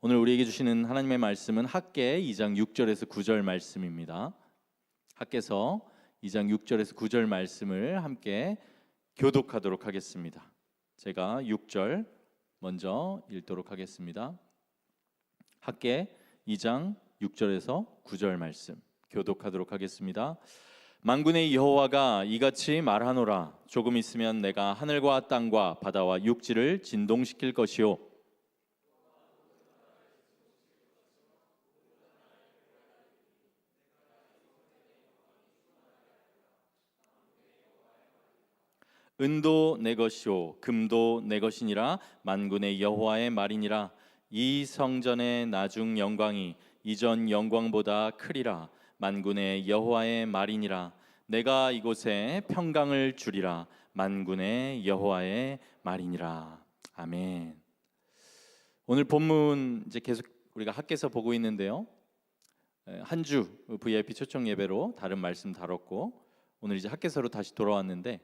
오늘 우리에게 주시는 하나님의 말씀은 학개 2장 6절에서 9절 말씀입니다. 학개서 2장 6절에서 9절 말씀을 함께 교독하도록 하겠습니다. 제가 6절 먼저 읽도록 하겠습니다. 학개 2장 6절에서 9절 말씀 교독하도록 하겠습니다. 만군의 여호와가 이같이 말하노라. 조금 있으면 내가 하늘과 땅과 바다와 육지를 진동시킬 것이요 은도 내 것이요 금도 내 것이니라. 만군의 여호와의 말이니라. 이 성전의 나중 영광이 이전 영광보다 크리라. 만군의 여호와의 말이니라. 내가 이곳에 평강을 주리라. 만군의 여호와의 말이니라. 아멘. 오늘 본문 이제 계속 우리가 학개서 보고 있는데요. 한 주 VIP 초청 예배로 다른 말씀 다뤘고 오늘 이제 학개서로 다시 돌아왔는데,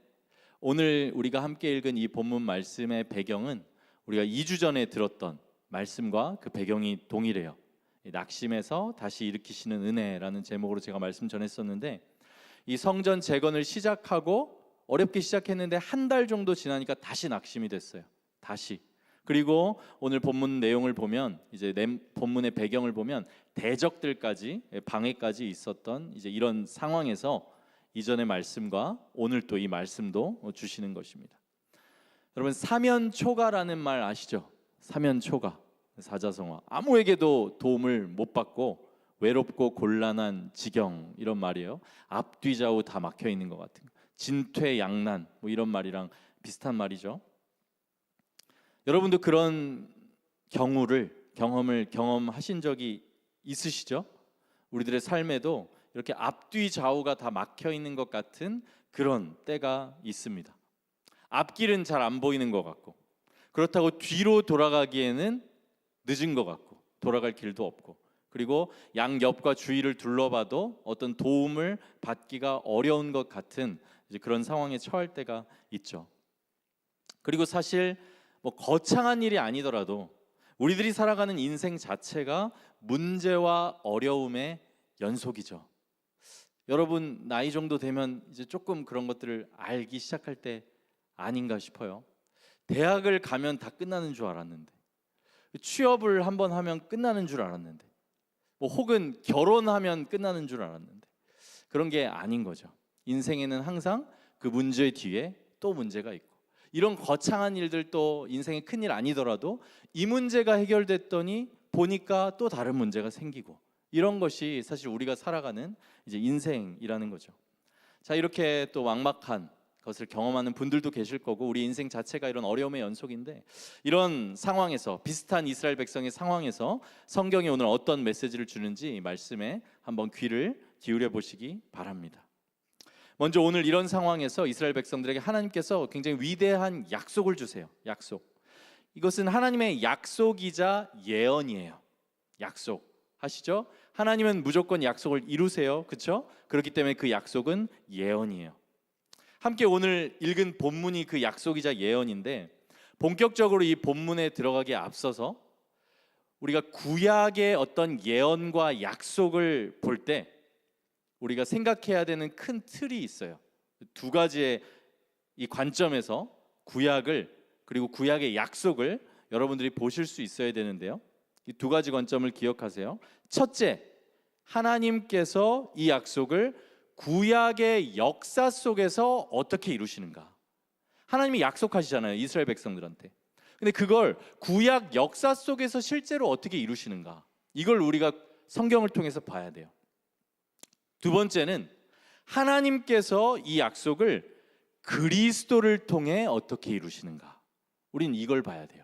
오늘 우리가 함께 읽은 이 본문 말씀의 배경은 우리가 2주 전에 들었던 말씀과 그 배경이 동일해요. 낙심에서 다시 일으키시는 은혜라는 제목으로 제가 말씀 전했었는데, 이 성전 재건을 시작하고 어렵게 시작했는데 한 달 정도 지나니까 다시 낙심이 됐어요. 다시. 그리고 오늘 본문 내용을 보면, 이제 본문의 배경을 보면 대적들까지, 방해까지 있었던 이제 이런 상황에서 이전의 말씀과 오늘 또 이 말씀도 주시는 것입니다. 여러분, 사면초가라는 말 아시죠? 사면초가, 사자성어. 아무에게도 도움을 못 받고 외롭고 곤란한 지경, 이런 말이에요. 앞뒤좌우 다 막혀 있는 것 같은 거. 진퇴양난, 뭐 이런 말이랑 비슷한 말이죠. 여러분도 그런 경험을 경험하신 적이 있으시죠? 우리들의 삶에도 이렇게 앞뒤 좌우가 다 막혀 있는 것 같은 그런 때가 있습니다. 앞길은 잘 안 보이는 것 같고, 그렇다고 뒤로 돌아가기에는 늦은 것 같고, 돌아갈 길도 없고, 그리고 양옆과 주위를 둘러봐도 어떤 도움을 받기가 어려운 것 같은 이제 그런 상황에 처할 때가 있죠. 그리고 사실 뭐 거창한 일이 아니더라도 우리들이 살아가는 인생 자체가 문제와 어려움의 연속이죠. 여러분 나이 정도 되면 이제 조금 그런 것들을 알기 시작할 때 아닌가 싶어요. 대학을 가면 다 끝나는 줄 알았는데, 취업을 한번 하면 끝나는 줄 알았는데, 뭐 혹은 결혼하면 끝나는 줄 알았는데, 그런 게 아닌 거죠. 인생에는 항상 그 문제 뒤에 또 문제가 있고, 이런 거창한 일들도 인생의 큰일 아니더라도 이 문제가 해결됐더니 보니까 또 다른 문제가 생기고, 이런 것이 사실 우리가 살아가는 이제 인생이라는 거죠. 자, 이렇게 또 막막한 것을 경험하는 분들도 계실 거고, 우리 인생 자체가 이런 어려움의 연속인데, 이런 상황에서, 비슷한 이스라엘 백성의 상황에서 성경이 오늘 어떤 메시지를 주는지 말씀에 한번 귀를 기울여 보시기 바랍니다. 먼저 오늘 이런 상황에서 이스라엘 백성들에게 하나님께서 굉장히 위대한 약속을 주세요. 약속. 이것은 하나님의 약속이자 예언이에요. 약속. 아시죠? 하나님은 무조건 약속을 이루세요. 그렇죠? 그렇기 때문에 그 약속은 예언이에요. 함께 오늘 읽은 본문이 그 약속이자 예언인데, 본격적으로 이 본문에 들어가기에 앞서서 우리가 구약의 어떤 예언과 약속을 볼 때 우리가 생각해야 되는 큰 틀이 있어요. 두 가지의 이 관점에서 구약을, 그리고 구약의 약속을 여러분들이 보실 수 있어야 되는데요. 이 두 가지 관점을 기억하세요. 첫째, 하나님께서 이 약속을 구약의 역사 속에서 어떻게 이루시는가. 하나님이 약속하시잖아요, 이스라엘 백성들한테. 근데 그걸 구약 역사 속에서 실제로 어떻게 이루시는가, 이걸 우리가 성경을 통해서 봐야 돼요. 두 번째는 하나님께서 이 약속을 그리스도를 통해 어떻게 이루시는가, 우린 이걸 봐야 돼요.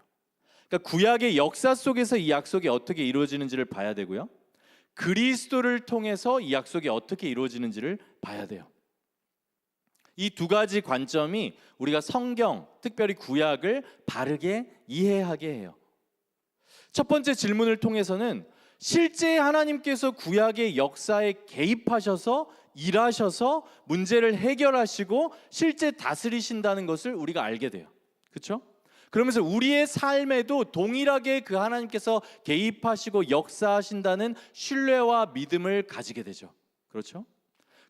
그러니까 구약의 역사 속에서 이 약속이 어떻게 이루어지는지를 봐야 되고요, 그리스도를 통해서 이 약속이 어떻게 이루어지는지를 봐야 돼요. 이 두 가지 관점이 우리가 성경, 특별히 구약을 바르게 이해하게 해요. 첫 번째 질문을 통해서는 실제 하나님께서 구약의 역사에 개입하셔서 일하셔서 문제를 해결하시고 실제 다스리신다는 것을 우리가 알게 돼요. 그렇죠? 그러면서 우리의 삶에도 동일하게 그 하나님께서 개입하시고 역사하신다는 신뢰와 믿음을 가지게 되죠. 그렇죠?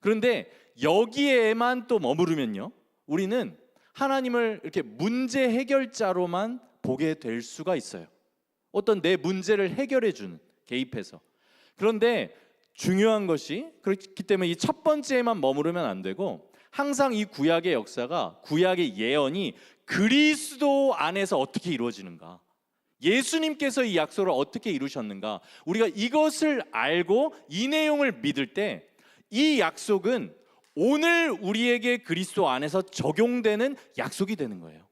그런데 여기에만 또 머무르면요, 우리는 하나님을 이렇게 문제 해결자로만 보게 될 수가 있어요. 어떤 내 문제를 해결해 주는, 개입해서. 그런데 중요한 것이, 그렇기 때문에 이 첫 번째에만 머무르면 안 되고, 항상 이 구약의 역사가, 구약의 예언이 그리스도 안에서 어떻게 이루어지는가, 예수님께서 이 약속을 어떻게 이루셨는가, 우리가 이것을 알고 이 내용을 믿을 때 이 약속은 오늘 우리에게 그리스도 안에서 적용되는 약속이 되는 거예요.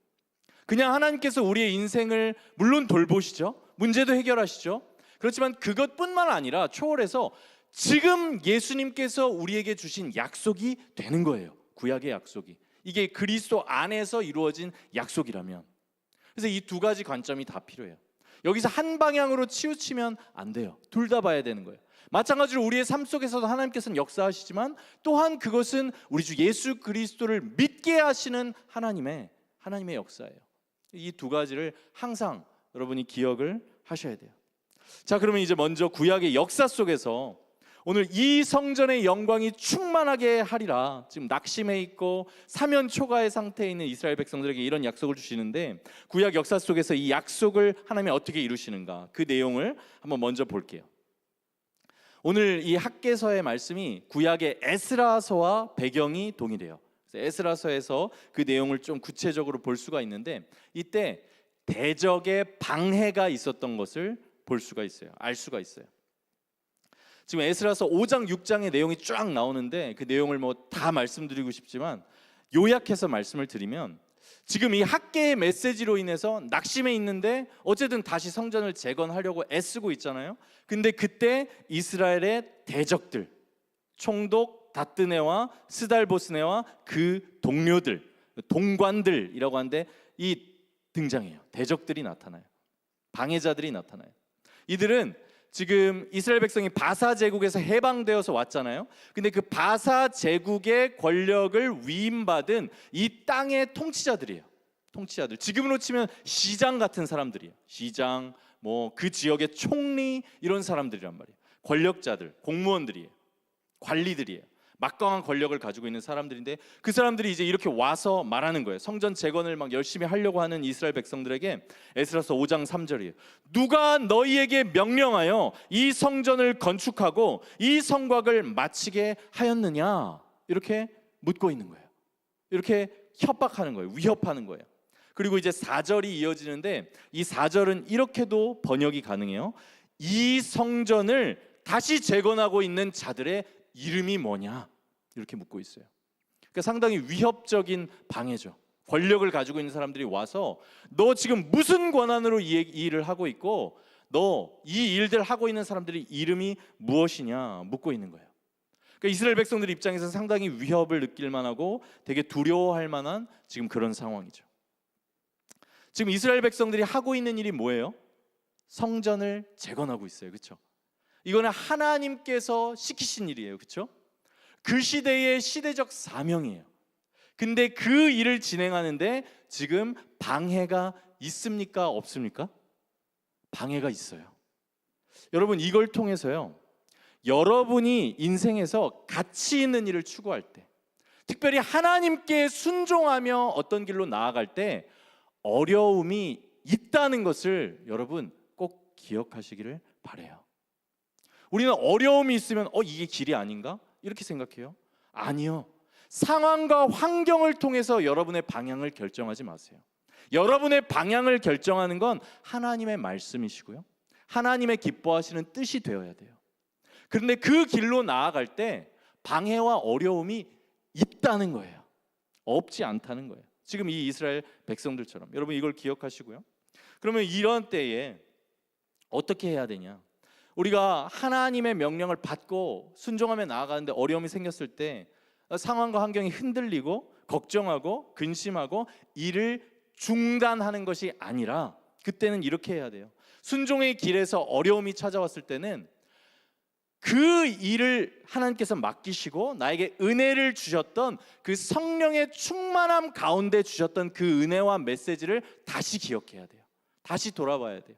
그냥 하나님께서 우리의 인생을 물론 돌보시죠. 문제도 해결하시죠. 그렇지만 그것뿐만 아니라 초월해서 지금 예수님께서 우리에게 주신 약속이 되는 거예요. 구약의 약속이. 이게 그리스도 안에서 이루어진 약속이라면. 그래서 이 두 가지 관점이 다 필요해요. 여기서 한 방향으로 치우치면 안 돼요. 둘 다 봐야 되는 거예요. 마찬가지로 우리의 삶 속에서도 하나님께서는 역사하시지만 또한 그것은 우리 주 예수 그리스도를 믿게 하시는 하나님의 역사예요. 이 두 가지를 항상 여러분이 기억을 하셔야 돼요. 자, 그러면 이제 먼저 구약의 역사 속에서 오늘 이 성전의 영광이 충만하게 하리라, 지금 낙심해 있고 사면 초가의 상태에 있는 이스라엘 백성들에게 이런 약속을 주시는데, 구약 역사 속에서 이 약속을 하나님이 어떻게 이루시는가, 그 내용을 한번 먼저 볼게요. 오늘 이 학개서의 말씀이 구약의 에스라서와 배경이 동일해요. 에스라서에서 그 내용을 좀 구체적으로 볼 수가 있는데, 이때 대적의 방해가 있었던 것을 볼 수가 있어요. 알 수가 있어요. 지금 에스라서 5장 6장의 내용이 쫙 나오는데 그 내용을 뭐 다 말씀드리고 싶지만 요약해서 말씀을 드리면, 지금 이 학개의 메시지로 인해서 낙심해 있는데 어쨌든 다시 성전을 재건하려고 애쓰고 있잖아요. 근데 그때 이스라엘의 대적들, 총독 다뜨네와 스달보스네와 그 동료들, 동관들이라고 하는데 이 등장해요. 대적들이 나타나요. 방해자들이 나타나요. 이들은 지금 이스라엘 백성이 바사 제국에서 해방되어서 왔잖아요. 근데 그 바사 제국의 권력을 위임받은 이 땅의 통치자들이에요. 통치자들. 지금으로 치면 시장 같은 사람들이에요. 시장, 뭐 그 지역의 총리, 이런 사람들이란 말이에요. 권력자들, 공무원들이에요. 관리들이에요. 막강한 권력을 가지고 있는 사람들인데, 그 사람들이 이제 이렇게 와서 말하는 거예요. 성전 재건을 막 열심히 하려고 하는 이스라엘 백성들에게 에스라서 5장 3절이에요. 누가 너희에게 명령하여 이 성전을 건축하고 이 성곽을 마치게 하였느냐, 이렇게 묻고 있는 거예요. 이렇게 협박하는 거예요. 위협하는 거예요. 그리고 이제 4절이 이어지는데, 이 4절은 이렇게도 번역이 가능해요. 이 성전을 다시 재건하고 있는 자들의 이름이 뭐냐, 이렇게 묻고 있어요. 그러니까 상당히 위협적인 방해죠. 권력을 가지고 있는 사람들이 와서 너 지금 무슨 권한으로 이 일을 하고 있고, 너 이 일들 하고 있는 사람들의 이름이 무엇이냐 묻고 있는 거예요. 그러니까 이스라엘 백성들 입장에서 상당히 위협을 느낄 만하고 되게 두려워할 만한 지금 그런 상황이죠. 지금 이스라엘 백성들이 하고 있는 일이 뭐예요? 성전을 재건하고 있어요. 그렇죠? 이거는 하나님께서 시키신 일이에요. 그렇죠? 그 시대의 시대적 사명이에요. 근데 그 일을 진행하는데 지금 방해가 있습니까? 없습니까? 방해가 있어요. 여러분, 이걸 통해서요, 여러분이 인생에서 가치 있는 일을 추구할 때, 특별히 하나님께 순종하며 어떤 길로 나아갈 때 어려움이 있다는 것을 여러분 꼭 기억하시기를 바라요. 우리는 어려움이 있으면 이게 길이 아닌가? 이렇게 생각해요. 아니요. 상황과 환경을 통해서 여러분의 방향을 결정하지 마세요. 여러분의 방향을 결정하는 건 하나님의 말씀이시고요, 하나님의 기뻐하시는 뜻이 되어야 돼요. 그런데 그 길로 나아갈 때 방해와 어려움이 있다는 거예요. 없지 않다는 거예요. 지금 이 이스라엘 백성들처럼. 여러분 이걸 기억하시고요. 그러면 이런 때에 어떻게 해야 되냐? 우리가 하나님의 명령을 받고 순종하며 나아가는데 어려움이 생겼을 때 상황과 환경이 흔들리고 걱정하고 근심하고 일을 중단하는 것이 아니라, 그때는 이렇게 해야 돼요. 순종의 길에서 어려움이 찾아왔을 때는 그 일을 하나님께서 맡기시고 나에게 은혜를 주셨던 그 성령의 충만함 가운데 주셨던 그 은혜와 메시지를 다시 기억해야 돼요. 다시 돌아봐야 돼요.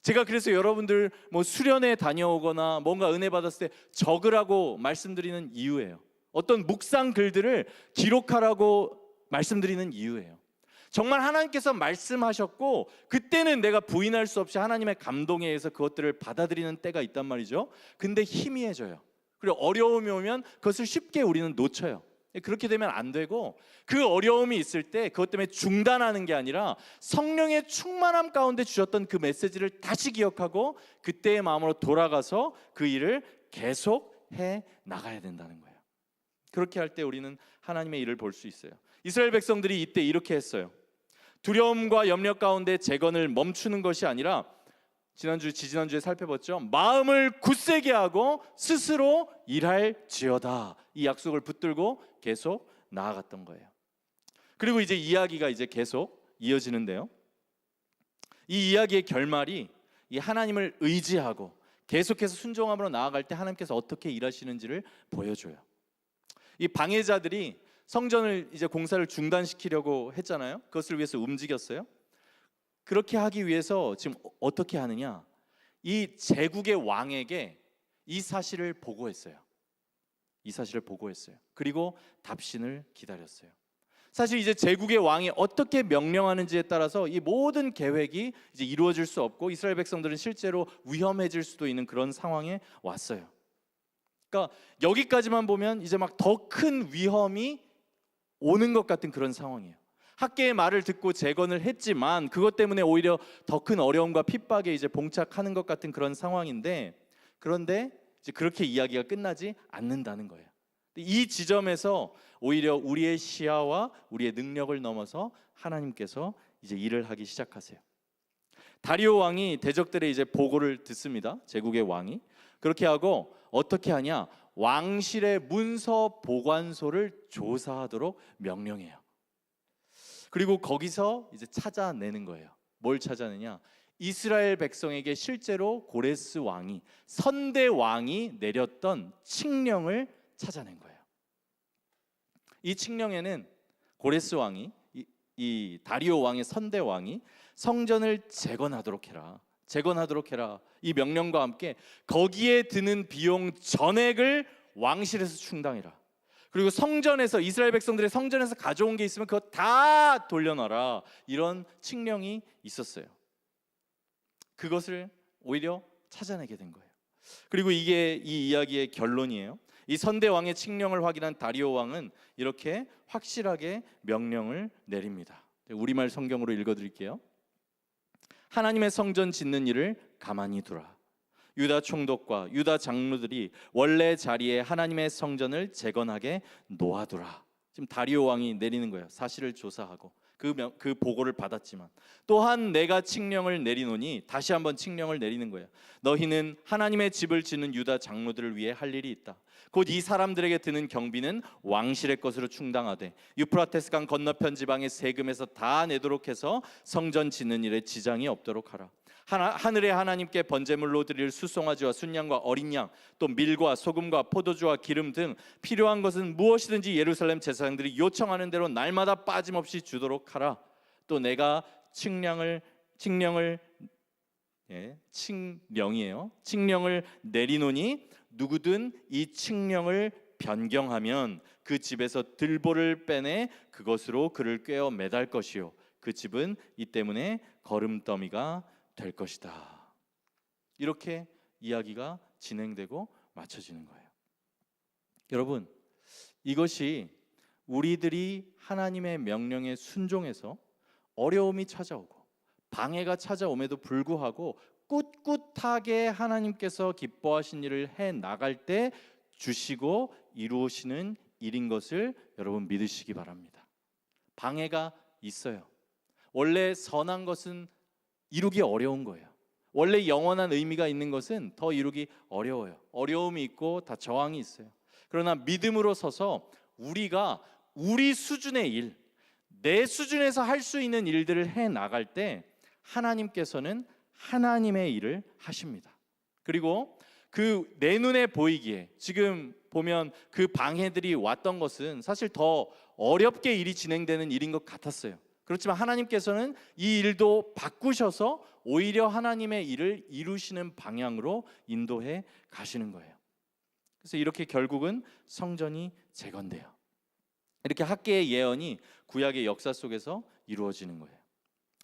제가 그래서 여러분들 수련회 다녀오거나 뭔가 은혜 받았을 때 적으라고 말씀드리는 이유예요. 어떤 묵상 글들을 기록하라고 말씀드리는 이유예요. 정말 하나님께서 말씀하셨고 그때는 내가 부인할 수 없이 하나님의 감동에 의해서 그것들을 받아들이는 때가 있단 말이죠. 근데 희미해져요. 그리고 어려움이 오면 그것을 쉽게 우리는 놓쳐요. 그렇게 되면 안 되고, 그 어려움이 있을 때 그것 때문에 중단하는 게 아니라 성령의 충만함 가운데 주셨던 그 메시지를 다시 기억하고 그때의 마음으로 돌아가서 그 일을 계속해 나가야 된다는 거예요. 그렇게 할 때 우리는 하나님의 일을 볼 수 있어요. 이스라엘 백성들이 이때 이렇게 했어요. 두려움과 염려 가운데 재건을 멈추는 것이 아니라 지지난주에 살펴봤죠. 마음을 굳세게 하고 스스로 일할지어다, 이 약속을 붙들고 계속 나아갔던 거예요. 그리고 이제 이야기가 이제 계속 이어지는데요. 이 이야기의 결말이 이 하나님을 의지하고 계속해서 순종함으로 나아갈 때 하나님께서 어떻게 일하시는지를 보여줘요. 이 방해자들이 성전을 이제 공사를 중단시키려고 했잖아요. 그것을 위해서 움직였어요. 그렇게 하기 위해서 지금 어떻게 하느냐? 이 제국의 왕에게 이 사실을 보고했어요. 이 사실을 보고했어요. 그리고 답신을 기다렸어요. 사실 이제 제국의 왕이 어떻게 명령하는지에 따라서 이 모든 계획이 이제 이루어질 수 없고 이스라엘 백성들은 실제로 위험해질 수도 있는 그런 상황에 왔어요. 그러니까 여기까지만 보면 이제 막 더 큰 위험이 오는 것 같은 그런 상황이에요. 학계의 말을 듣고 재건을 했지만 그것 때문에 오히려 더 큰 어려움과 핍박에 이제 봉착하는 것 같은 그런 상황인데, 그런데 이제 그렇게 이야기가 끝나지 않는다는 거예요. 이 지점에서 오히려 우리의 시야와 우리의 능력을 넘어서 하나님께서 이제 일을 하기 시작하세요. 다리오 왕이 대적들의 이제 보고를 듣습니다. 제국의 왕이 그렇게 하고 어떻게 하냐? 왕실의 문서 보관소를 조사하도록 명령해요. 그리고 거기서 이제 찾아내는 거예요. 뭘 찾아내냐? 이스라엘 백성에게 실제로 고레스 왕이, 선대 왕이 내렸던 칙령을 찾아낸 거예요. 이 칙령에는 고레스 왕이, 이 다리오 왕의 선대 왕이 성전을 재건하도록 해라, 이 명령과 함께 거기에 드는 비용 전액을 왕실에서 충당해라. 그리고 성전에서, 이스라엘 백성들의 성전에서 가져온 게 있으면 그거 다 돌려놔라, 이런 칙령이 있었어요. 그것을 오히려 찾아내게 된 거예요. 그리고 이게 이 이야기의 결론이에요. 이 선대 왕의 칙령을 확인한 다리오 왕은 이렇게 확실하게 명령을 내립니다. 우리말 성경으로 읽어드릴게요. 하나님의 성전 짓는 일을 가만히 두라. 유다 총독과 유다 장로들이 원래 자리에 하나님의 성전을 재건하게 놓아두라. 지금 다리오 왕이 내리는 거예요. 사실을 조사하고 그 보고를 받았지만 또한 내가 칙령을 내리노니, 다시 한번 칙령을 내리는 거예요. 너희는 하나님의 집을 짓는 유다 장로들을 위해 할 일이 있다. 곧 이 사람들에게 드는 경비는 왕실의 것으로 충당하되 유프라테스 강 건너편 지방의 세금에서 다 내도록 해서 성전 짓는 일에 지장이 없도록 하라. 하늘의 하나님께 번제물로 드릴 수송아지와 순양과 어린 양, 또 밀과 소금과 포도주와 기름 등 필요한 것은 무엇이든지 예루살렘 제사장들이 요청하는 대로 날마다 빠짐없이 주도록 하라. 또 내가 칙령을 내리노니 누구든 이 칙령을 변경하면 그 집에서 들보를 빼내 그것으로 그를 꿰어 매달 것이요 그 집은 이 때문에 거름더미가 될 것이다. 이렇게 이야기가 진행되고 맞춰지는 거예요. 여러분, 이것이 우리들이 하나님의 명령에 순종해서 어려움이 찾아오고 방해가 찾아옴에도 불구하고 꿋꿋하게 하나님께서 기뻐하신 일을 해 나갈 때 주시고 이루시는 일인 것을 여러분 믿으시기 바랍니다. 방해가 있어요. 원래 선한 것은 이루기 어려운 거예요. 원래 영원한 의미가 있는 것은 더 이루기 어려워요. 어려움이 있고 다 저항이 있어요. 그러나 믿음으로 서서 우리가 우리 수준의 일, 내 수준에서 할 수 있는 일들을 해 나갈 때 하나님께서는 하나님의 일을 하십니다. 그리고 그 내 눈에 보이기에 지금 보면 그 방해들이 왔던 것은 사실 더 어렵게 일이 진행되는 일인 것 같았어요. 그렇지만 하나님께서는 이 일도 바꾸셔서 오히려 하나님의 일을 이루시는 방향으로 인도해 가시는 거예요. 그래서 이렇게 결국은 성전이 재건돼요. 이렇게 학개의 예언이 구약의 역사 속에서 이루어지는 거예요.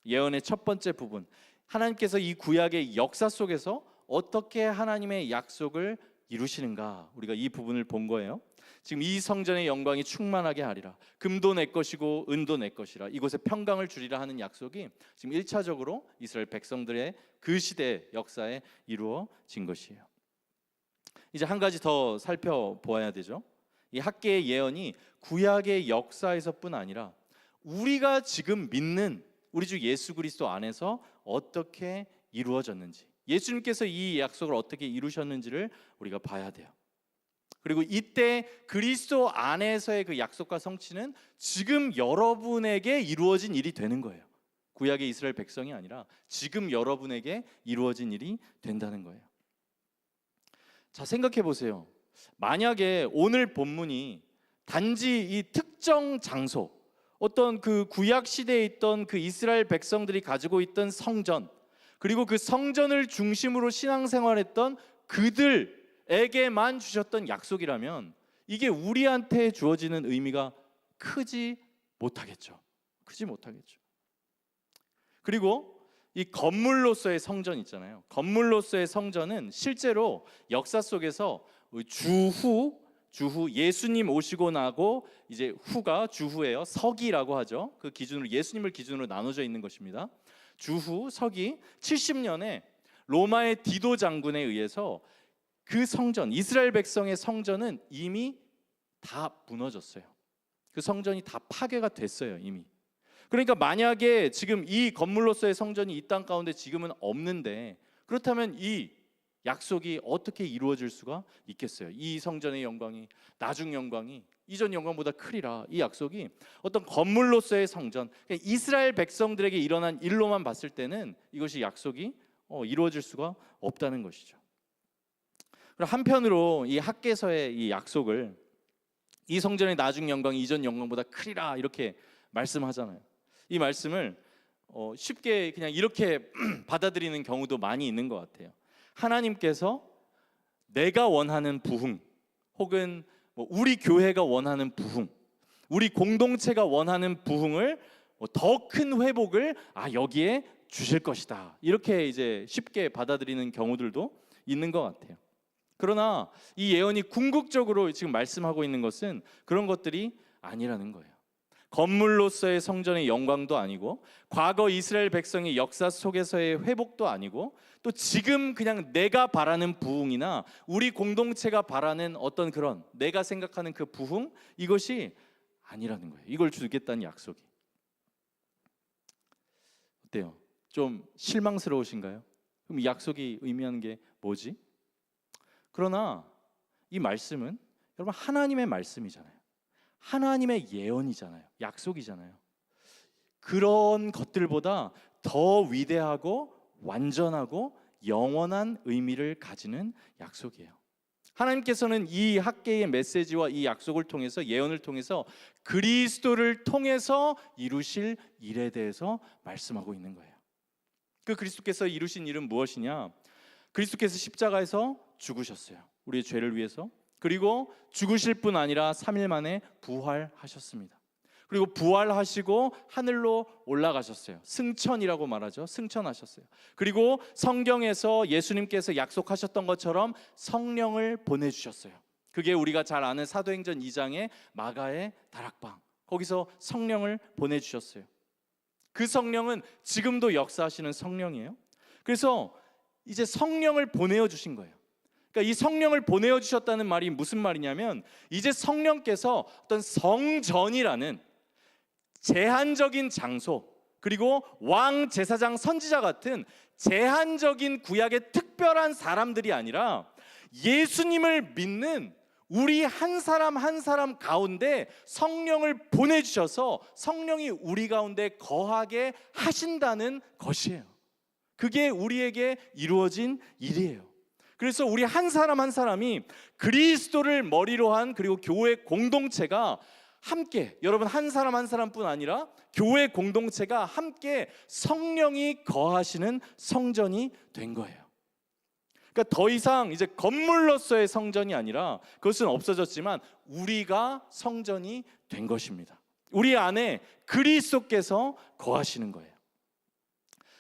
예언의 첫 번째 부분, 하나님께서 이 구약의 역사 속에서 어떻게 하나님의 약속을 이루시는가, 우리가 이 부분을 본 거예요. 지금 이 성전의 영광이 충만하게 하리라, 금도 내 것이고 은도 내 것이라, 이곳에 평강을 주리라 하는 약속이 지금 1차적으로 이스라엘 백성들의 그 시대 역사에 이루어진 것이에요. 이제 한 가지 더 살펴보아야 되죠. 이 학개의 예언이 구약의 역사에서뿐 아니라 우리가 지금 믿는 우리 주 예수 그리스도 안에서 어떻게 이루어졌는지, 예수님께서 이 약속을 어떻게 이루셨는지를 우리가 봐야 돼요. 그리고 이때 그리스도 안에서의 그 약속과 성취는 지금 여러분에게 이루어진 일이 되는 거예요. 구약의 이스라엘 백성이 아니라 지금 여러분에게 이루어진 일이 된다는 거예요. 자, 생각해 보세요. 만약에 오늘 본문이 단지 이 특정 장소, 어떤 그 구약 시대에 있던 그 이스라엘 백성들이 가지고 있던 성전, 그리고 그 성전을 중심으로 신앙생활했던 그들에게만 주셨던 약속이라면 이게 우리한테 주어지는 의미가 크지 못하겠죠. 크지 못하겠죠. 그리고 이 건물로서의 성전 있잖아요. 건물로서의 성전은 실제로 역사 속에서 주후 예수님 오시고 나고 이제 후가 주후예요. 서기라고 하죠. 그 기준으로 예수님을 기준으로 나눠져 있는 것입니다. 주후 서기 70년에 로마의 디도 장군에 의해서 그 성전, 이스라엘 백성의 성전은 이미 다 무너졌어요. 그 성전이 다 파괴가 됐어요, 이미. 그러니까 만약에 지금 이 건물로서의 성전이 이 땅 가운데 지금은 없는데, 그렇다면 이 약속이 어떻게 이루어질 수가 있겠어요? 이 성전의 영광이, 나중 영광이 이전 영광보다 크리라, 이 약속이 어떤 건물로서의 성전, 이스라엘 백성들에게 일어난 일로만 봤을 때는 이것이 약속이 이루어질 수가 없다는 것이죠. 그리고 한편으로 이 학개서의 이 약속을, 이 성전의 나중 영광이 이전 영광보다 크리라 이렇게 말씀하잖아요. 이 말씀을 쉽게 그냥 이렇게 받아들이는 경우도 많이 있는 것 같아요. 하나님께서 내가 원하는 부흥, 혹은 우리 교회가 원하는 부흥, 우리 공동체가 원하는 부흥을, 더 큰 회복을 여기에 주실 것이다, 이렇게 이제 쉽게 받아들이는 경우들도 있는 것 같아요. 그러나 이 예언이 궁극적으로 지금 말씀하고 있는 것은 그런 것들이 아니라는 거예요. 건물로서의 성전의 영광도 아니고, 과거 이스라엘 백성의 역사 속에서의 회복도 아니고, 또 지금 그냥 내가 바라는 부흥이나 우리 공동체가 바라는 어떤 그런 내가 생각하는 그 부흥, 이것이 아니라는 거예요. 이걸 주겠다는 약속이. 어때요? 좀 실망스러우신가요? 그럼 이 약속이 의미하는 게 뭐지? 그러나 이 말씀은 여러분 하나님의 말씀이잖아요. 하나님의 예언이잖아요. 약속이잖아요. 그런 것들보다 더 위대하고 완전하고 영원한 의미를 가지는 약속이에요. 하나님께서는 이 학개의 메시지와 이 약속을 통해서, 예언을 통해서 그리스도를 통해서 이루실 일에 대해서 말씀하고 있는 거예요. 그 그리스도께서 이루신 일은 무엇이냐? 그리스도께서 십자가에서 죽으셨어요. 우리의 죄를 위해서. 그리고 죽으실 뿐 아니라 3일 만에 부활하셨습니다. 그리고 부활하시고 하늘로 올라가셨어요. 승천이라고 말하죠. 승천하셨어요. 그리고 성경에서 예수님께서 약속하셨던 것처럼 성령을 보내주셨어요. 그게 우리가 잘 아는 사도행전 2장의 마가의 다락방, 거기서 성령을 보내주셨어요. 그 성령은 지금도 역사하시는 성령이에요. 그래서 이제 성령을 보내어 주신 거예요. 그러니까 이 성령을 보내어 주셨다는 말이 무슨 말이냐면, 이제 성령께서 어떤 성전이라는 제한적인 장소, 그리고 왕, 제사장, 선지자 같은 제한적인 구약의 특별한 사람들이 아니라 예수님을 믿는 우리 한 사람 한 사람 가운데 성령을 보내주셔서 성령이 우리 가운데 거하게 하신다는 것이에요. 그게 우리에게 이루어진 일이에요. 그래서 우리 한 사람 한 사람이 그리스도를 머리로 한, 그리고 교회 공동체가 함께, 여러분 한 사람 한 사람뿐 아니라 교회 공동체가 함께 성령이 거하시는 성전이 된 거예요. 그러니까 더 이상 이제 건물로서의 성전이 아니라, 그것은 없어졌지만 우리가 성전이 된 것입니다. 우리 안에 그리스도께서 거하시는 거예요.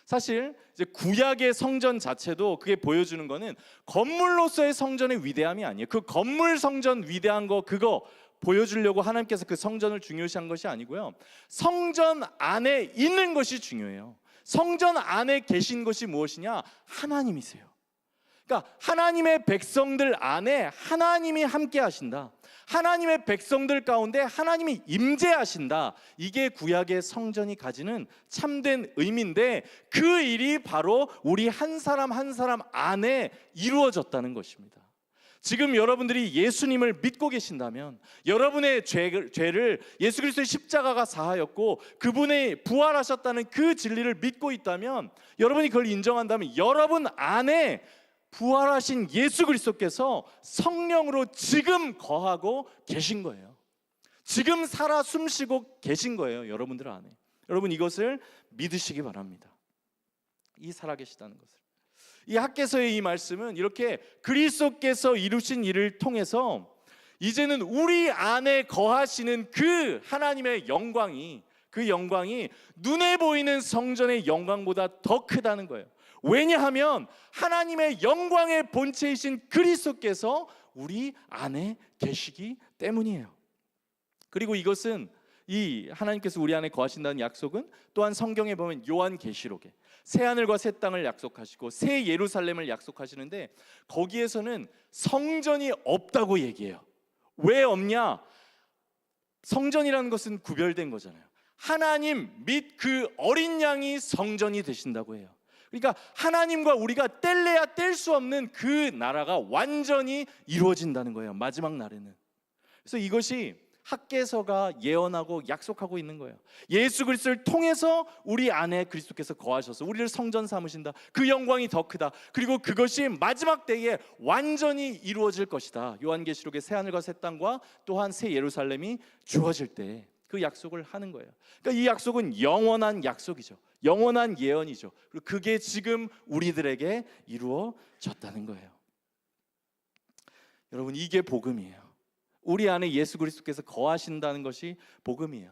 사실 이제 구약의 성전 자체도 그게 보여주는 거는 건물로서의 성전의 위대함이 아니에요. 그 건물 성전 위대한 거 그거 보여주려고 하나님께서 그 성전을 중요시한 것이 아니고요, 성전 안에 있는 것이 중요해요. 성전 안에 계신 것이 무엇이냐? 하나님이세요. 그러니까 하나님의 백성들 안에 하나님이 함께 하신다. 하나님의 백성들 가운데 하나님이 임재하신다. 이게 구약의 성전이 가지는 참된 의미인데, 그 일이 바로 우리 한 사람 한 사람 안에 이루어졌다는 것입니다. 지금 여러분들이 예수님을 믿고 계신다면, 여러분의 죄를 예수 그리스도의 십자가가 사하였고 그분의 부활하셨다는 그 진리를 믿고 있다면, 여러분이 그걸 인정한다면 여러분 안에 부활하신 예수 그리스도께서 성령으로 지금 거하고 계신 거예요. 지금 살아 숨쉬고 계신 거예요, 여러분들 안에. 여러분 이것을 믿으시기 바랍니다. 이 살아계시다는 것을. 이 학개서의 이 말씀은 이렇게 그리스도께서 이루신 일을 통해서 이제는 우리 안에 거하시는 그 하나님의 영광이, 그 영광이 눈에 보이는 성전의 영광보다 더 크다는 거예요. 왜냐하면 하나님의 영광의 본체이신 그리스도께서 우리 안에 계시기 때문이에요. 그리고 이것은, 이 하나님께서 우리 안에 거하신다는 약속은 또한 성경에 보면 요한계시록에 새하늘과 새 땅을 약속하시고 새 예루살렘을 약속하시는데, 거기에서는 성전이 없다고 얘기해요. 왜 없냐? 성전이라는 것은 구별된 거잖아요. 하나님 및 그 어린 양이 성전이 되신다고 해요. 그러니까 하나님과 우리가 뗄래야 뗄 수 없는 그 나라가 완전히 이루어진다는 거예요, 마지막 날에는. 그래서 이것이 학개서가 예언하고 약속하고 있는 거예요. 예수 그리스도를 통해서 우리 안에 그리스도께서 거하셔서 우리를 성전 삼으신다. 그 영광이 더 크다. 그리고 그것이 마지막 때에 완전히 이루어질 것이다. 요한계시록의 새하늘과 새 땅과 또한 새 예루살렘이 주어질 때 그 약속을 하는 거예요. 그러니까 이 약속은 영원한 약속이죠. 영원한 예언이죠. 그리고 그게 지금 우리들에게 이루어졌다는 거예요. 여러분 이게 복음이에요. 우리 안에 예수 그리스도께서 거하신다는 것이 복음이에요.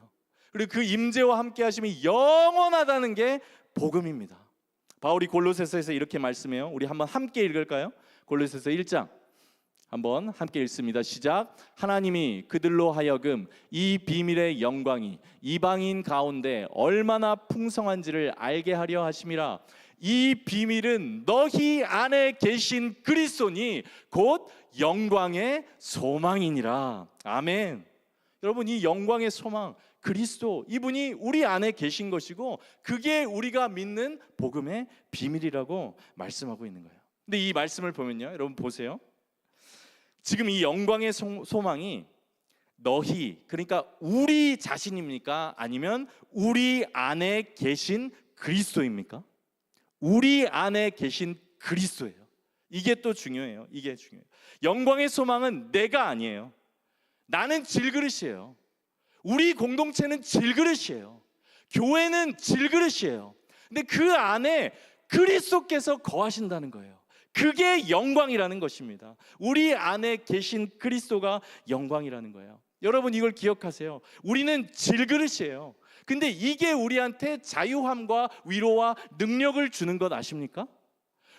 그리고 그 임재와 함께 하심이 영원하다는 게 복음입니다. 바울이 골로새서에서 이렇게 말씀해요. 우리 한번 함께 읽을까요? 골로새서 1장 한번 함께 읽습니다. 시작. 하나님이 그들로 하여금 이 비밀의 영광이 이방인 가운데 얼마나 풍성한지를 알게 하려 하심이라. 이 비밀은 너희 안에 계신 그리스도니 곧 영광의 소망이니라. 아멘. 여러분 이 영광의 소망, 그리스도, 이분이 우리 안에 계신 것이고 그게 우리가 믿는 복음의 비밀이라고 말씀하고 있는 거예요. 근데 이 말씀을 보면요, 여러분 보세요. 지금 이 영광의 소망이 너희, 그러니까 우리 자신입니까? 아니면 우리 안에 계신 그리스도입니까? 우리 안에 계신 그리스도예요. 이게 또 중요해요. 이게 중요해요. 영광의 소망은 내가 아니에요. 나는 질그릇이에요. 우리 공동체는 질그릇이에요. 교회는 질그릇이에요. 근데 그 안에 그리스도께서 거하신다는 거예요. 그게 영광이라는 것입니다. 우리 안에 계신 그리스도가 영광이라는 거예요. 여러분 이걸 기억하세요. 우리는 질그릇이에요. 근데 이게 우리한테 자유함과 위로와 능력을 주는 것 아십니까?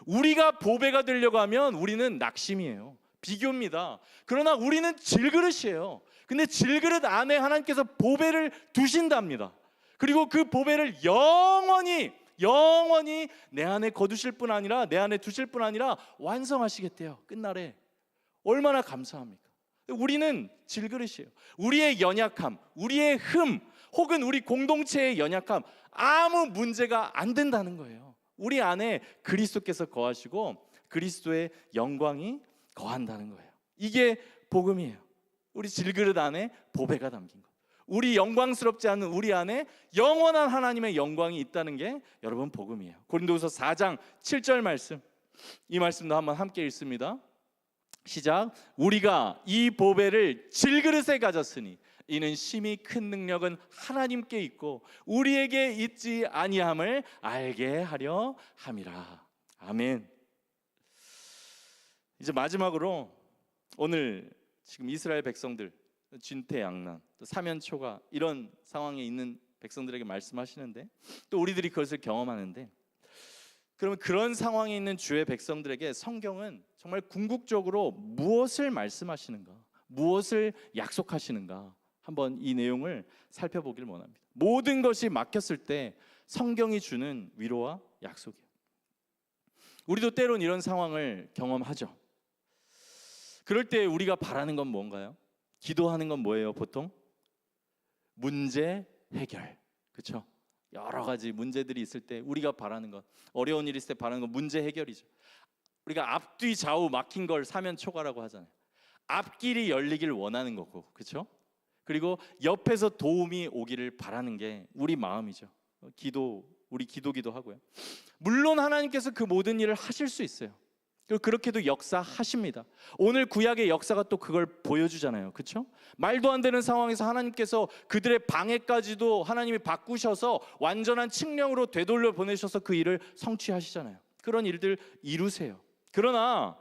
우리가 보배가 되려고 하면 우리는 낙심이에요. 비교입니다. 그러나 우리는 질그릇이에요. 근데 질그릇 안에 하나님께서 보배를 두신답니다. 그리고 그 보배를 영원히 내 안에 거두실 뿐 아니라, 내 안에 두실 뿐 아니라 완성하시겠대요. 끝날에. 얼마나 감사합니까? 우리는 질그릇이에요. 우리의 연약함, 우리의 흠, 혹은 우리 공동체의 연약함, 아무 문제가 안 된다는 거예요. 우리 안에 그리스도께서 거하시고 그리스도의 영광이 거한다는 거예요. 이게 복음이에요. 우리 질그릇 안에 보배가 담긴 것. 우리 영광스럽지 않은 우리 안에 영원한 하나님의 영광이 있다는 게 여러분 복음이에요. 고린도후서 4장 7절 말씀 이 말씀도 한번 함께 읽습니다. 시작. 우리가 이 보배를 질그릇에 가졌으니 이는 심히 큰 능력은 하나님께 있고 우리에게 있지 아니함을 알게 하려 함이라. 아멘. 이제 마지막으로 오늘 지금 이스라엘 백성들 진퇴양난, 또 사면초가 이런 상황에 있는 백성들에게 말씀하시는데 또 우리들이 그것을 경험하는데, 그러면 그런 상황에 있는 주의 백성들에게 성경은 정말 궁극적으로 무엇을 말씀하시는가, 무엇을 약속하시는가, 한번 이 내용을 살펴보길 원합니다. 모든 것이 막혔을 때 성경이 주는 위로와 약속이에요. 우리도 때론 이런 상황을 경험하죠. 그럴 때 우리가 바라는 건 뭔가요? 기도하는 건 뭐예요? 보통 문제 해결, 그렇죠? 여러 가지 문제들이 있을 때 우리가 바라는 것, 어려운 일이 있을 때 바라는 건 문제 해결이죠. 우리가 앞뒤 좌우 막힌 걸 사면초가라고 하잖아요. 앞길이 열리길 원하는 거고, 그렇죠? 그리고 옆에서 도움이 오기를 바라는 게 우리 마음이죠. 우리 기도기도 하고요. 물론 하나님께서 그 모든 일을 하실 수 있어요. 그리고 그렇게도 역사하십니다. 오늘 구약의 역사가 또 그걸 보여주잖아요, 그렇죠? 말도 안 되는 상황에서 하나님께서 그들의 방해까지도 하나님이 바꾸셔서 완전한 칙령으로 되돌려 보내셔서 그 일을 성취하시잖아요. 그런 일들 이루세요. 그러나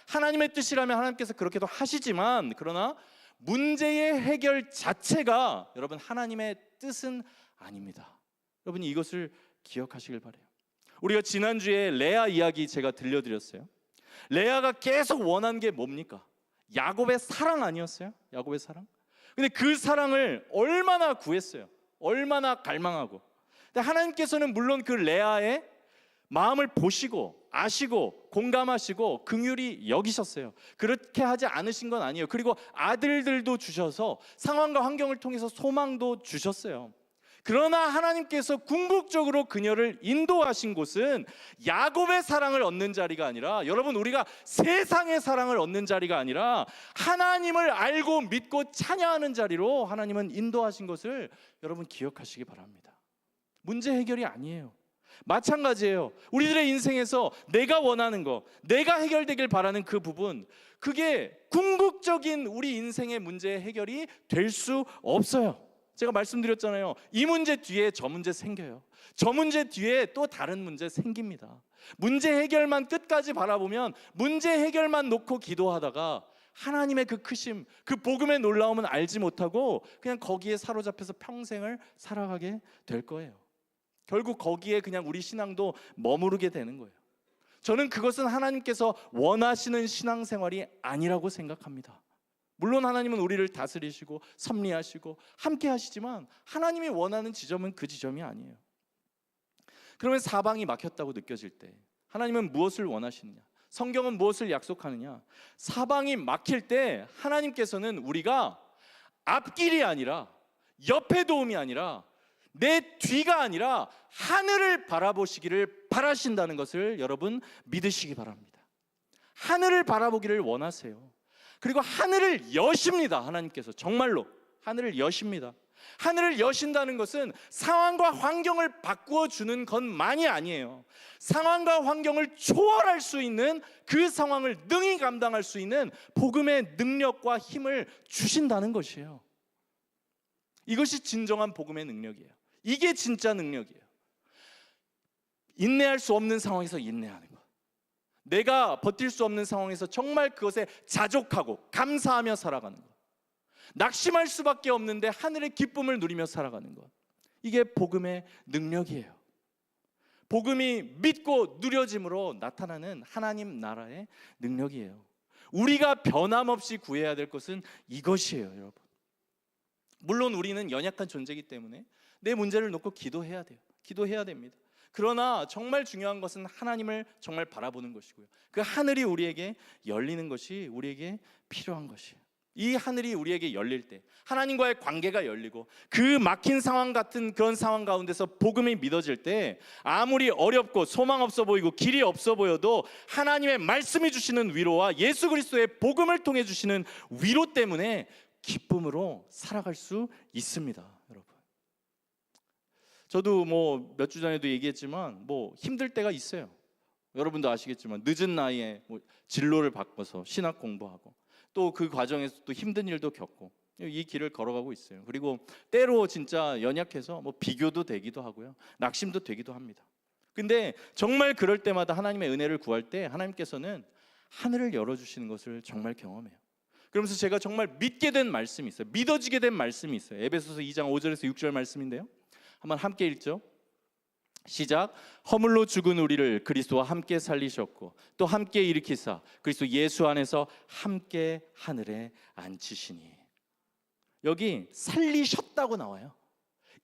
하나님의 뜻이라면 하나님께서 그렇게도 하시지만, 그러나 문제의 해결 자체가 여러분 하나님의 뜻은 아닙니다. 여러분이 이것을 기억하시길 바라요. 우리가 지난주에 레아 이야기 제가 들려드렸어요. 레아가 계속 원한 게 뭡니까? 야곱의 사랑 아니었어요? 야곱의 사랑? 근데 그 사랑을 얼마나 구했어요? 얼마나 갈망하고. 근데 하나님께서는 물론 그 레아의 마음을 보시고 아시고 공감하시고 긍휼히 여기셨어요. 그렇게 하지 않으신 건 아니에요. 그리고 아들들도 주셔서 상황과 환경을 통해서 소망도 주셨어요. 그러나 하나님께서 궁극적으로 그녀를 인도하신 곳은 야곱의 사랑을 얻는 자리가 아니라, 여러분 우리가 세상의 사랑을 얻는 자리가 아니라 하나님을 알고 믿고 찬양하는 자리로 하나님은 인도하신 것을 여러분 기억하시기 바랍니다. 문제 해결이 아니에요. 마찬가지예요. 우리들의 인생에서 내가 원하는 거, 내가 해결되길 바라는 그 부분, 그게 궁극적인 우리 인생의 문제 해결이 될 수 없어요. 제가 말씀드렸잖아요. 이 문제 뒤에 저 문제 생겨요. 저 문제 뒤에 또 다른 문제 생깁니다. 문제 해결만 끝까지 바라보면, 문제 해결만 놓고 기도하다가 하나님의 그 크심, 그 복음의 놀라움은 알지 못하고 그냥 거기에 사로잡혀서 평생을 살아가게 될 거예요. 결국 거기에 그냥 우리 신앙도 머무르게 되는 거예요. 저는 그것은 하나님께서 원하시는 신앙생활이 아니라고 생각합니다. 물론 하나님은 우리를 다스리시고 섭리하시고 함께 하시지만 하나님이 원하는 지점은 그 지점이 아니에요. 그러면 사방이 막혔다고 느껴질 때 하나님은 무엇을 원하시느냐? 성경은 무엇을 약속하느냐? 사방이 막힐 때 하나님께서는 우리가 앞길이 아니라, 옆에 도움이 아니라, 내 뒤가 아니라 하늘을 바라보시기를 바라신다는 것을 여러분 믿으시기 바랍니다. 하늘을 바라보기를 원하세요. 그리고 하늘을 여십니다. 하나님께서 정말로 하늘을 여십니다. 하늘을 여신다는 것은 상황과 환경을 바꾸어 주는 것만이 아니에요. 상황과 환경을 초월할 수 있는, 그 상황을 능히 감당할 수 있는 복음의 능력과 힘을 주신다는 것이에요. 이것이 진정한 복음의 능력이에요. 이게 진짜 능력이에요. 인내할 수 없는 상황에서 인내하는 것, 내가 버틸 수 없는 상황에서 정말 그것에 자족하고 감사하며 살아가는 것, 낙심할 수밖에 없는데 하늘의 기쁨을 누리며 살아가는 것, 이게 복음의 능력이에요. 복음이 믿고 누려짐으로 나타나는 하나님 나라의 능력이에요. 우리가 변함없이 구해야 될 것은 이것이에요, 여러분. 물론 우리는 연약한 존재이기 때문에 내 문제를 놓고 기도해야 돼요. 기도해야 됩니다. 그러나 정말 중요한 것은 하나님을 정말 바라보는 것이고요. 그 하늘이 우리에게 열리는 것이 우리에게 필요한 것이에요. 이 하늘이 우리에게 열릴 때 하나님과의 관계가 열리고 그 막힌 상황 같은 그런 상황 가운데서 복음이 믿어질 때 아무리 어렵고 소망 없어 보이고 길이 없어 보여도 하나님의 말씀이 주시는 위로와 예수 그리스도의 복음을 통해 주시는 위로 때문에 기쁨으로 살아갈 수 있습니다, 여러분. 저도 몇 주 전에도 얘기했지만 힘들 때가 있어요. 여러분도 아시겠지만 늦은 나이에 뭐 진로를 바꿔서 신학 공부하고 또 그 과정에서 또 힘든 일도 겪고 이 길을 걸어가고 있어요. 그리고 때로 진짜 연약해서 뭐 비교도 되기도 하고요, 낙심도 되기도 합니다. 근데 정말 그럴 때마다 하나님의 은혜를 구할 때 하나님께서는 하늘을 열어주시는 것을 정말 경험해요. 그러면서 제가 정말 믿게 된 말씀이 있어요. 믿어지게 된 말씀이 있어요. 에베소서 2장 5절에서 6절 말씀인데요, 한번 함께 읽죠. 시작. 허물로 죽은 우리를 그리스도와 함께 살리셨고 또 함께 일으키사 그리스도 예수 안에서 함께 하늘에 앉히시니. 여기 살리셨다고 나와요.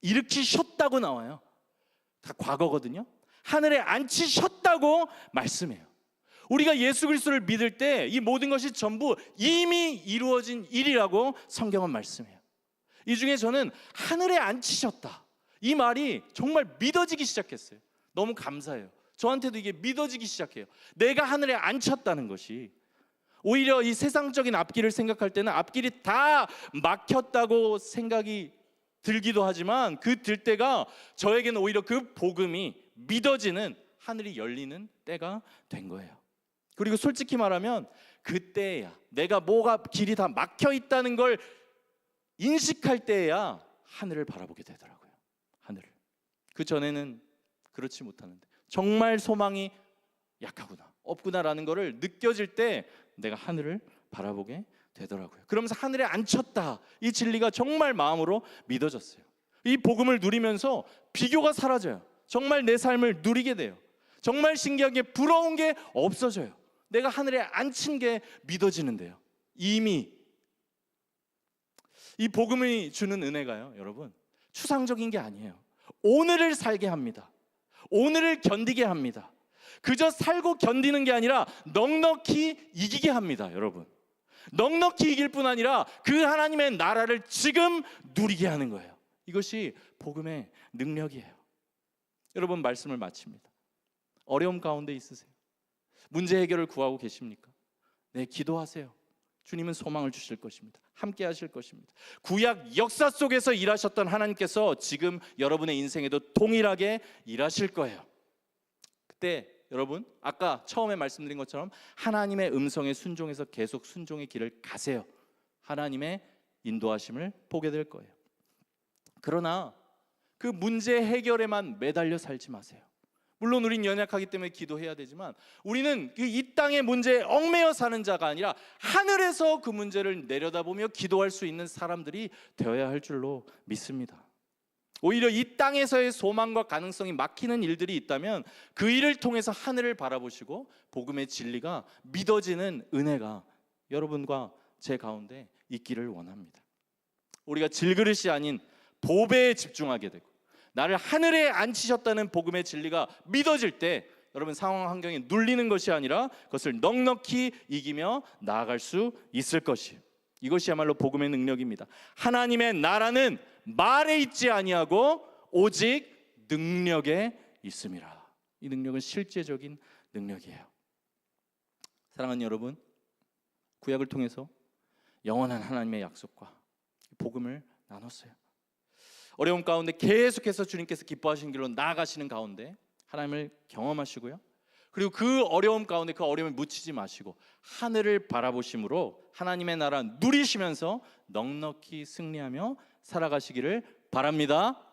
일으키셨다고 나와요. 다 과거거든요. 하늘에 앉히셨다고 말씀해요. 우리가 예수 그리스도를 믿을 때 이 모든 것이 전부 이미 이루어진 일이라고 성경은 말씀해요. 이 중에 저는 하늘에 앉히셨다, 이 말이 정말 믿어지기 시작했어요. 너무 감사해요. 저한테도 이게 믿어지기 시작해요. 내가 하늘에 앉혔다는 것이. 오히려 이 세상적인 앞길을 생각할 때는 앞길이 다 막혔다고 생각이 들기도 하지만 그 들 때가 저에게는 오히려 그 복음이 믿어지는, 하늘이 열리는 때가 된 거예요. 그리고 솔직히 말하면 그때야 내가 뭐가 길이 다 막혀 있다는 걸 인식할 때야 하늘을 바라보게 되더라고요. 하늘을. 그 전에는 그렇지 못하는데 정말 소망이 약하구나, 없구나라는 것을 느껴질 때 내가 하늘을 바라보게 되더라고요. 그러면서 하늘에 앉혔다, 이 진리가 정말 마음으로 믿어졌어요. 이 복음을 누리면서 비교가 사라져요. 정말 내 삶을 누리게 돼요. 정말 신기하게 부러운 게 없어져요. 내가 하늘에 앉힌 게 믿어지는데요. 이미 이 복음이 주는 은혜가요, 여러분, 추상적인 게 아니에요. 오늘을 살게 합니다. 오늘을 견디게 합니다. 그저 살고 견디는 게 아니라 넉넉히 이기게 합니다. 여러분, 넉넉히 이길 뿐 아니라 그 하나님의 나라를 지금 누리게 하는 거예요. 이것이 복음의 능력이에요. 여러분, 말씀을 마칩니다. 어려움 가운데 있으세요? 문제 해결을 구하고 계십니까? 네, 기도하세요. 주님은 소망을 주실 것입니다. 함께 하실 것입니다. 구약 역사 속에서 일하셨던 하나님께서 지금 여러분의 인생에도 동일하게 일하실 거예요. 그때 여러분, 아까 처음에 말씀드린 것처럼 하나님의 음성에 순종해서 계속 순종의 길을 가세요. 하나님의 인도하심을 보게 될 거예요. 그러나 그 문제 해결에만 매달려 살지 마세요. 물론 우린 연약하기 때문에 기도해야 되지만 우리는 이 땅의 문제에 얽매여 사는 자가 아니라 하늘에서 그 문제를 내려다보며 기도할 수 있는 사람들이 되어야 할 줄로 믿습니다. 오히려 이 땅에서의 소망과 가능성이 막히는 일들이 있다면 그 일을 통해서 하늘을 바라보시고 복음의 진리가 믿어지는 은혜가 여러분과 제 가운데 있기를 원합니다. 우리가 질그릇이 아닌 보배에 집중하게 되고 나를 하늘에 앉히셨다는 복음의 진리가 믿어질 때 여러분, 상황 환경에 눌리는 것이 아니라 그것을 넉넉히 이기며 나아갈 수 있을 것이에요. 이것이야말로 복음의 능력입니다. 하나님의 나라는 말에 있지 아니하고 오직 능력에 있음이라. 이 능력은 실제적인 능력이에요. 사랑하는 여러분, 구약을 통해서 영원한 하나님의 약속과 복음을 나눴어요. 어려움 가운데 계속해서 주님께서 기뻐하시는 길로 나아가시는 가운데 하나님을 경험하시고요, 그리고 그 어려움 가운데 그 어려움을 묻히지 마시고 하늘을 바라보심으로 하나님의 나라 누리시면서 넉넉히 승리하며 살아가시기를 바랍니다.